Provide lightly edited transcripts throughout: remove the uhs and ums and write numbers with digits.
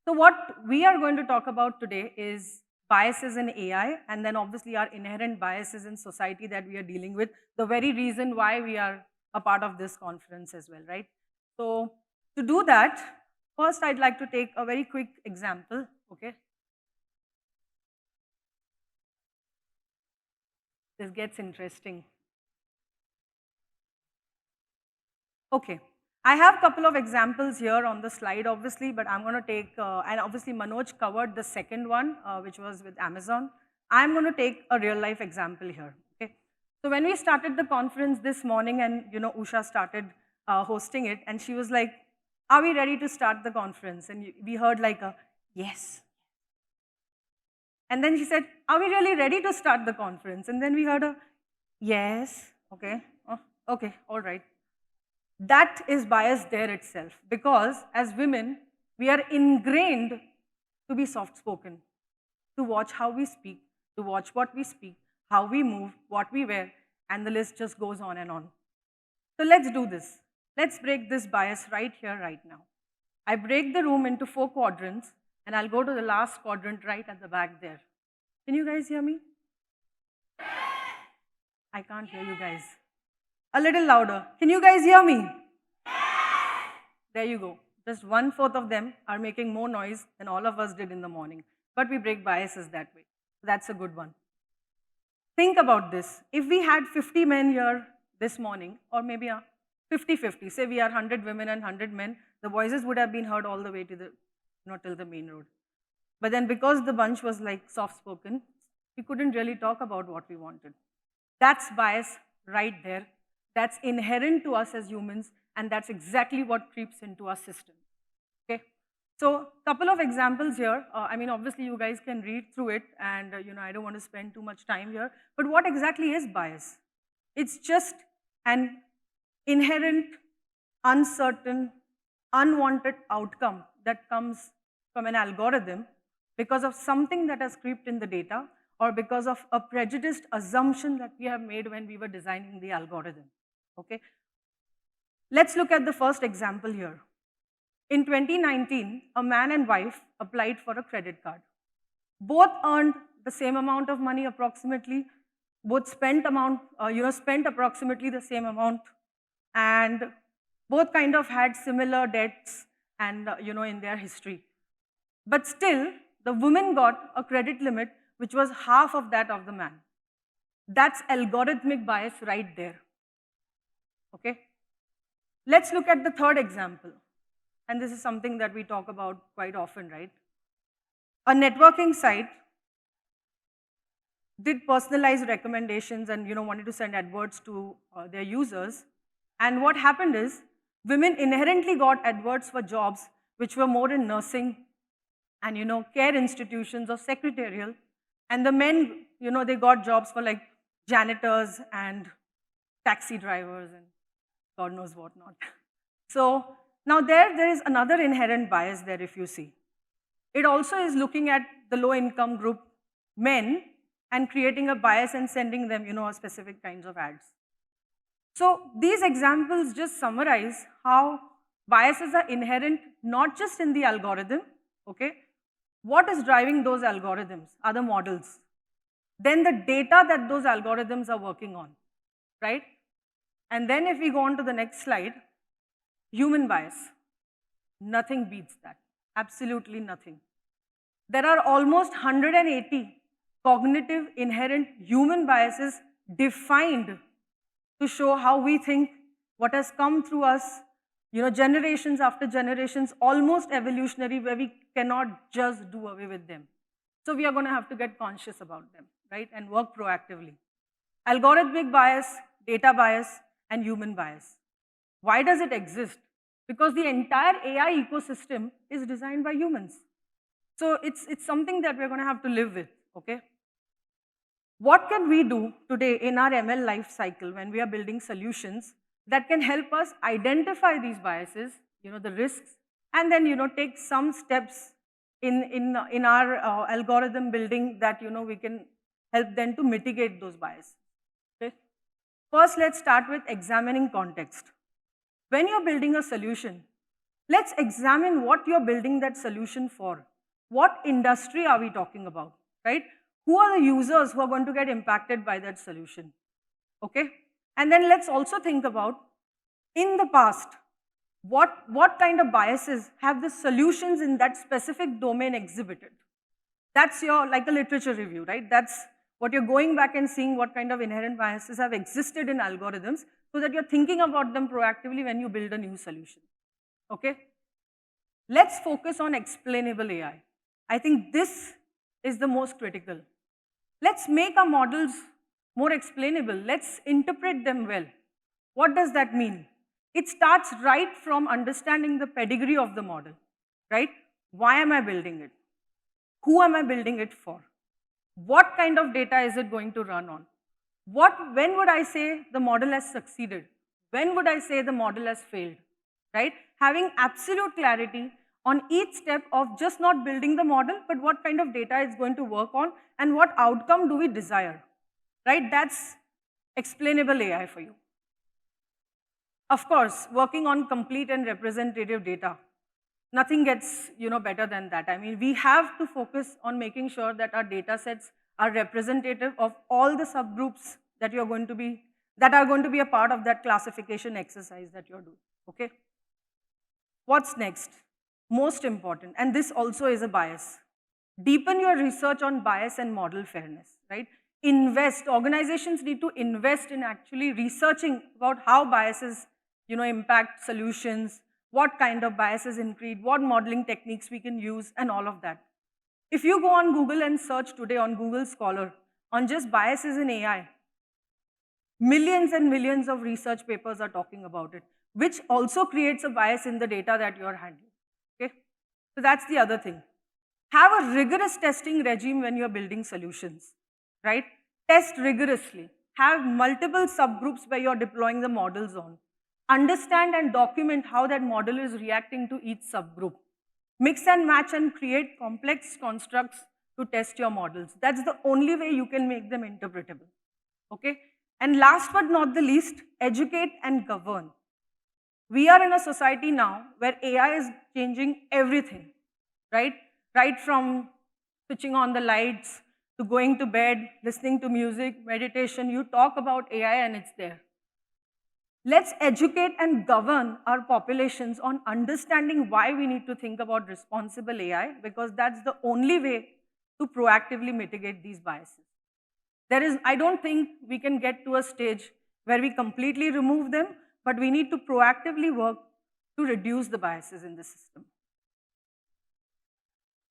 So what we are going to talk about today is biases in AI, and then obviously our inherent biases in society that we are dealing with, the very reason why we are a part of this conference as well, right? So to do that, first I'd like to take a very quick example, okay? This gets interesting. Okay. I have a couple of examples here on the slide, obviously, but I'm going to take, and obviously Manoj covered the second one, which was with Amazon. I'm going to take a real life example here, okay? So when we started the conference this morning and, Usha started hosting it, and she was like, are we ready to start the conference? And we heard like a, yes. And then she said, are we really ready to start the conference? And then we heard a, yes, okay, oh, okay, all right. That is bias there itself, because as women, we are ingrained to be soft-spoken, to watch how we speak, to watch what we speak, how we move, what we wear, and the list just goes on and on. So let's do this. Let's break this bias right here, right now. I break the room into 4 quadrants, and I'll go to the last quadrant right at the back there. Can you guys hear me? I can't hear you guys. A little louder. Can you guys hear me? There you go. Just 1/4 of them are making more noise than all of us did in the morning. But we break biases that way. That's a good one. Think about this. If we had 50 men here this morning, or maybe 50-50, say we are 100 women and 100 men, the voices would have been heard all the way to the, till the main road. But then because the bunch was like soft-spoken, we couldn't really talk about what we wanted. That's bias right there. That's inherent to us as humans, and that's exactly what creeps into our system, okay? So, couple of examples here. I mean, obviously you guys can read through it, and I don't want to spend too much time here. But what exactly is bias? It's just an inherent, uncertain, unwanted outcome that comes from an algorithm because of something that has creeped in the data, or because of a prejudiced assumption that we have made when we were designing the algorithm, okay? Let's look at the first example here. In 2019, a man and wife applied for a credit card. Both earned the same amount of money approximately, both spent approximately the same amount, and both kind of had similar debts and, in their history. But still, the woman got a credit limit which was half of that of the man. That's algorithmic bias right there, okay? Let's look at the third example. And this is something that we talk about quite often, right? A networking site did personalized recommendations and wanted to send adverts to their users. And what happened is, women inherently got adverts for jobs which were more in nursing and care institutions or secretarial. And the men, they got jobs for like janitors and taxi drivers and God knows what not. So now there is another inherent bias there if you see. It also is looking at the low income group men and creating a bias and sending them, specific kinds of ads. So these examples just summarize how biases are inherent not just in the algorithm, okay? What is driving those algorithms are the models. Then the data that those algorithms are working on, right? And then if we go on to the next slide, human bias. Nothing beats that, absolutely nothing. There are almost 180 cognitive inherent human biases defined to show how we think, what has come through us, generations after generations, almost evolutionary, where we cannot just do away with them. So we are going to have to get conscious about them, right, and work proactively. Algorithmic bias, data bias, and human bias. Why does it exist? Because the entire AI ecosystem is designed by humans. So it's something that we're going to have to live with, okay? What can we do today in our ML life cycle when we are building solutions that can help us identify these biases, the risks, and then, take some steps in our algorithm building that, we can help them to mitigate those biases, okay? First, let's start with examining context. When you're building a solution, let's examine what you're building that solution for. What industry are we talking about, right? Who are the users who are going to get impacted by that solution, okay? And then let's also think about, in the past, what kind of biases have the solutions in that specific domain exhibited? That's your, like a literature review, right? That's what you're going back and seeing what kind of inherent biases have existed in algorithms so that you're thinking about them proactively when you build a new solution, okay? Let's focus on explainable AI. I think this is the most critical. Let's make our models more explainable. Let's interpret them well. What does that mean? It starts right from understanding the pedigree of the model, right? Why am I building it? Who am I building it for? What kind of data is it going to run on? When would I say the model has succeeded? When would I say the model has failed, right? Having absolute clarity on each step of just not building the model, but what kind of data it's going to work on and what outcome do we desire, right? That's explainable AI for you. Of course, working on complete and representative data. Nothing gets better than that. I mean, we have to focus on making sure that our data sets are representative of all the subgroups that are going to be a part of that classification exercise that you're doing, okay? What's next? Most important, and this also is a bias. Deepen your research on bias and model fairness, right? Organizations need to invest in actually researching about how biases impact solutions, what kind of biases increase, what modeling techniques we can use, and all of that. If you go on Google and search today on Google Scholar on just biases in AI, millions and millions of research papers are talking about it, which also creates a bias in the data that you're handling, okay? So that's the other thing. Have a rigorous testing regime when you're building solutions, right? Test rigorously. Have multiple subgroups where you're deploying the models on. Understand and document how that model is reacting to each subgroup. Mix and match and create complex constructs to test your models. That's the only way you can make them interpretable, okay? And last but not the least, educate and govern. We are in a society now where AI is changing everything, right? Right from switching on the lights to going to bed, listening to music, meditation, you talk about AI and it's there. Let's educate and govern our populations on understanding why we need to think about responsible AI, because that's the only way to proactively mitigate these biases. I don't think we can get to a stage where we completely remove them, but we need to proactively work to reduce the biases in the system.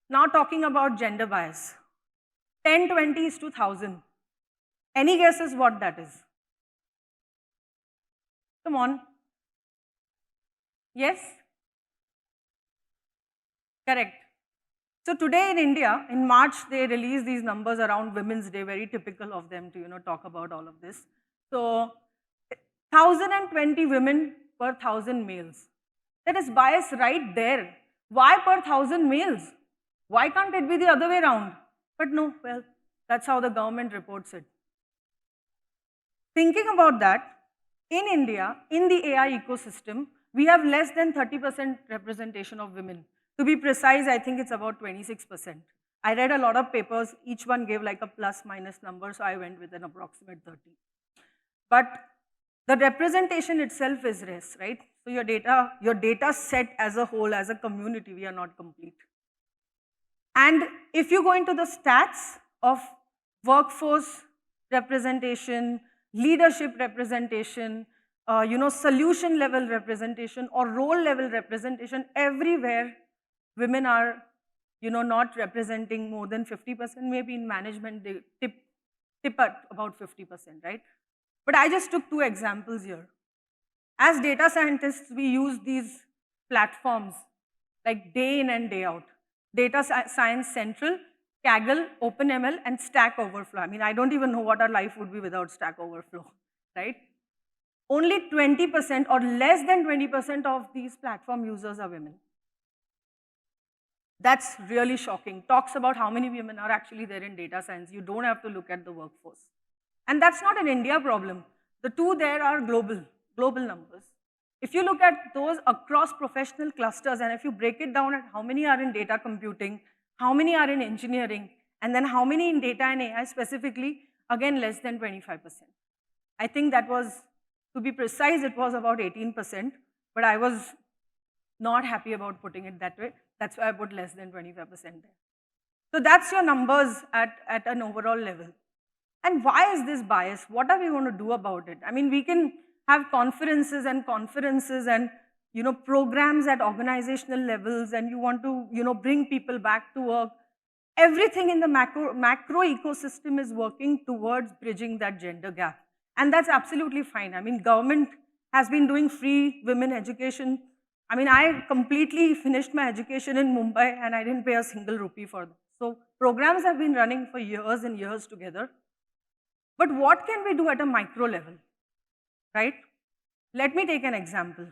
Now talking about gender bias. 10/20 is to 1,000. Any guesses what that is? Come on. Yes? Correct. So today in India, in March, they release these numbers around Women's Day, very typical of them to talk about all of this. So 1,020 women per 1,000 males. That is bias right there. Why per 1,000 males? Why can't it be the other way around? But no, well, that's how the government reports it. Thinking about that, in India, in the AI ecosystem, we have less than 30% representation of women. To be precise, I think it's about 26%. I read a lot of papers, each one gave like a plus minus number, so I went with an approximate 30. But the representation itself is less, right? So your data set as a whole, as a community, we are not complete. And if you go into the stats of workforce representation, leadership representation, solution level representation or role level representation, everywhere women are, not representing more than 50%, maybe in management they tip at about 50%, right? But I just took two examples here. As data scientists, we use these platforms like day in and day out. Data Science Central, Kaggle, OpenML, and Stack Overflow. I mean, I don't even know what our life would be without Stack Overflow, right? Only 20% or less than 20% of these platform users are women. That's really shocking. Talks about how many women are actually there in data science. You don't have to look at the workforce. And that's not an India problem. The two there are global numbers. If you look at those across professional clusters, and if you break it down at how many are in data computing, how many are in engineering, and then how many in data and AI specifically, again, less than 25%. I think that was, to be precise, it was about 18%, but I was not happy about putting it that way. That's why I put less than 25% there. So that's your numbers at an overall level. And why is this bias? What are we going to do about it? I mean, we can have conferences and programs at organizational levels, and you want to, bring people back to work. Everything in the macro ecosystem is working towards bridging that gender gap. And that's absolutely fine. I mean, government has been doing free women education. I mean, I completely finished my education in Mumbai and I didn't pay a single rupee for them. So programs have been running for years and years together. But what can we do at a micro level, right? Let me take an example.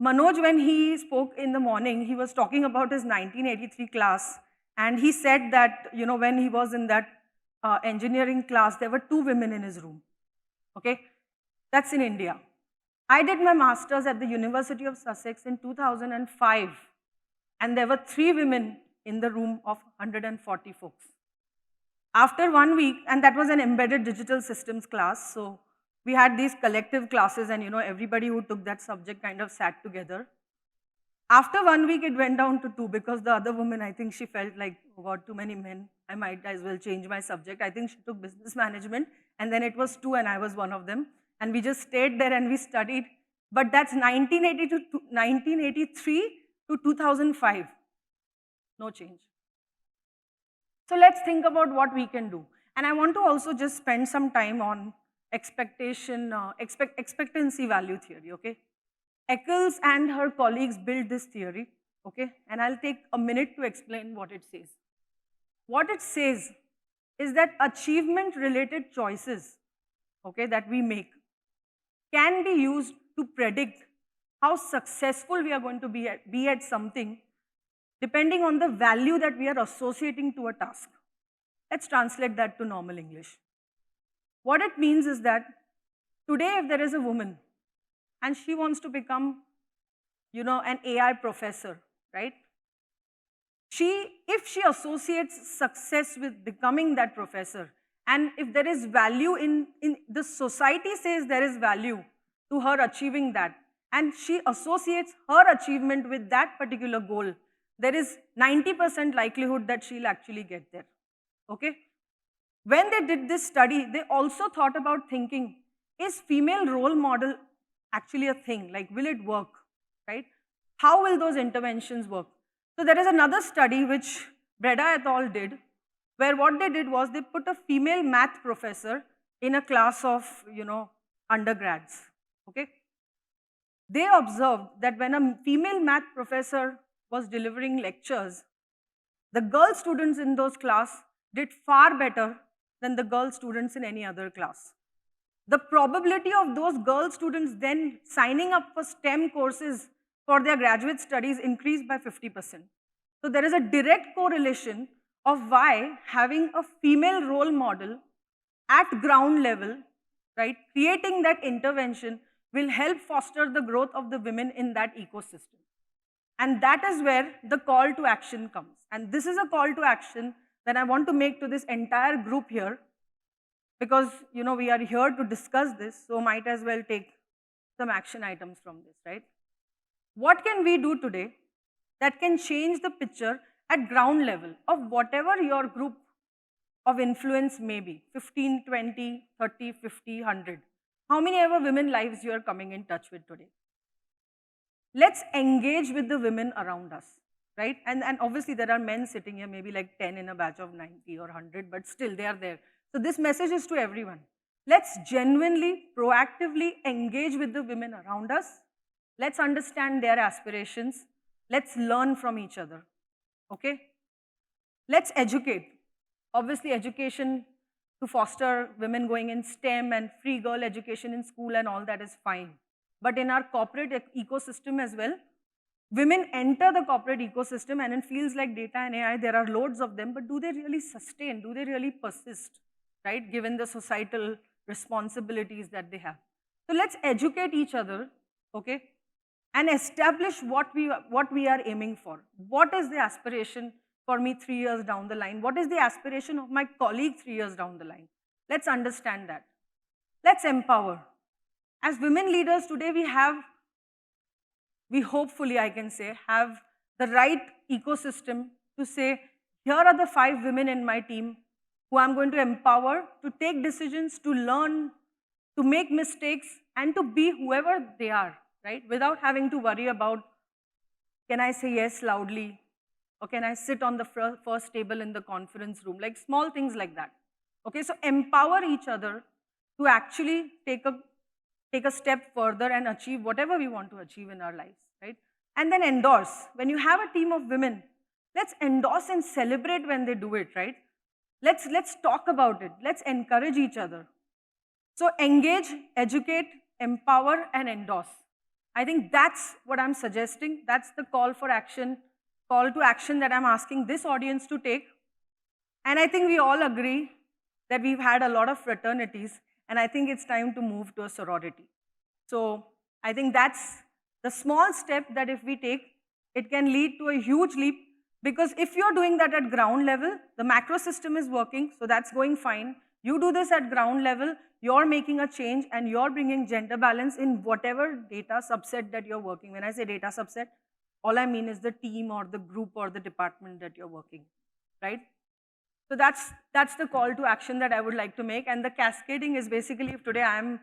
Manoj, when he spoke in the morning, he was talking about his 1983 class, and he said that, when he was in that engineering class, there were 2 women in his room, okay? That's in India. I did my master's at the University of Sussex in 2005, and there were 3 women in the room of 140 folks. After 1 week, and that was an embedded digital systems class, so we had these collective classes and everybody who took that subject kind of sat together. After 1 week, it went down to 2 because the other woman, I think she felt like, oh God, too many men. I might as well change my subject. I think she took business management, and then it was 2 and I was one of them. And we just stayed there and we studied. But that's 1983 to 2005. No change. So let's think about what we can do. And I want to also just spend some time on expectancy value theory, okay? Eccles and her colleagues built this theory, okay? And I'll take a minute to explain what it says. What it says is that achievement-related choices, okay, that we make can be used to predict how successful we are going to be at something depending on the value that we are associating to a task. Let's translate that to normal English. What it means is that today if there is a woman and she wants to become, an AI professor, right? If she associates success with becoming that professor, and if there is value in the society says there is value to her achieving that, and she associates her achievement with that particular goal, there is 90% likelihood that she'll actually get there, okay? When they did this study, they also thought about thinking, is female role model actually a thing? Like, will it work, right? How will those interventions work? So there is another study which Breda et al. Did, where what they did was they put a female math professor in a class of, undergrads, okay? They observed that when a female math professor was delivering lectures, the girl students in those class did far better than the girl students in any other class. The probability of those girl students then signing up for STEM courses for their graduate studies increased by 50%. So there is a direct correlation of why having a female role model at ground level, right, creating that intervention will help foster the growth of the women in that ecosystem. And that is where the call to action comes. And this is a call to action that I want to make to this entire group here, because we are here to discuss this, so might as well take some action items from this, right? What can we do today that can change the picture at ground level of whatever your group of influence may be, 15, 20, 30, 50, 100. How many ever women lives you are coming in touch with today? Let's engage with the women around us, right? And obviously there are men sitting here, maybe like 10 in a batch of 90 or 100, but still they are there. So this message is to everyone. Let's genuinely, proactively engage with the women around us. Let's understand their aspirations. Let's learn from each other, okay? Let's educate. Obviously education to foster women going in STEM and free girl education in school and all that is fine. But in our corporate ecosystem as well, women enter the corporate ecosystem and in fields like data and AI, there are loads of them, but do they really sustain? Do they really persist, right? Given the societal responsibilities that they have. So let's educate each other, okay? and establish what we are aiming for. What is the aspiration for me 3 years down the line? What is the aspiration of my colleague 3 years down the line? Let's understand that. Let's empower. As women leaders today, we hopefully, I can say, have the right ecosystem to say, here are the 5 women in my team who I'm going to empower to take decisions, to learn, to make mistakes, and to be whoever they are, right? Without having to worry about, can I say yes loudly? Or can I sit on the first table in the conference room? Like small things like that. Okay, so empower each other to actually take a step further and achieve whatever we want to achieve in our lives, right? And then endorse. When you have a team of women, let's endorse and celebrate when they do it, right? Let's talk about it. Let's encourage each other. So engage, educate, empower, and endorse. I think that's what I'm suggesting. That's the call to action that I'm asking this audience to take. And I think we all agree that we've had a lot of fraternities, and I think it's time to move to a sorority. So I think that's the small step that if we take, it can lead to a huge leap, because if you're doing that at ground level, the macro system is working, so that's going fine. You do this at ground level, you're making a change, and you're bringing gender balance in whatever data subset that you're working. When I say data subset, all I mean is the team or the group or the department that you're working, right? So that's the call to action that I would like to make. And the cascading is basically, if today I'm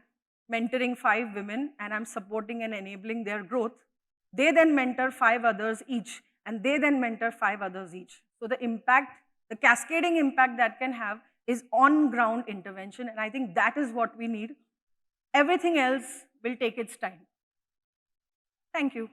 mentoring 5 women and I'm supporting and enabling their growth, they then mentor 5 others each, and they then mentor 5 others each. So the impact, the cascading impact that can have is on-ground intervention, and I think that is what we need. Everything else will take its time. Thank you.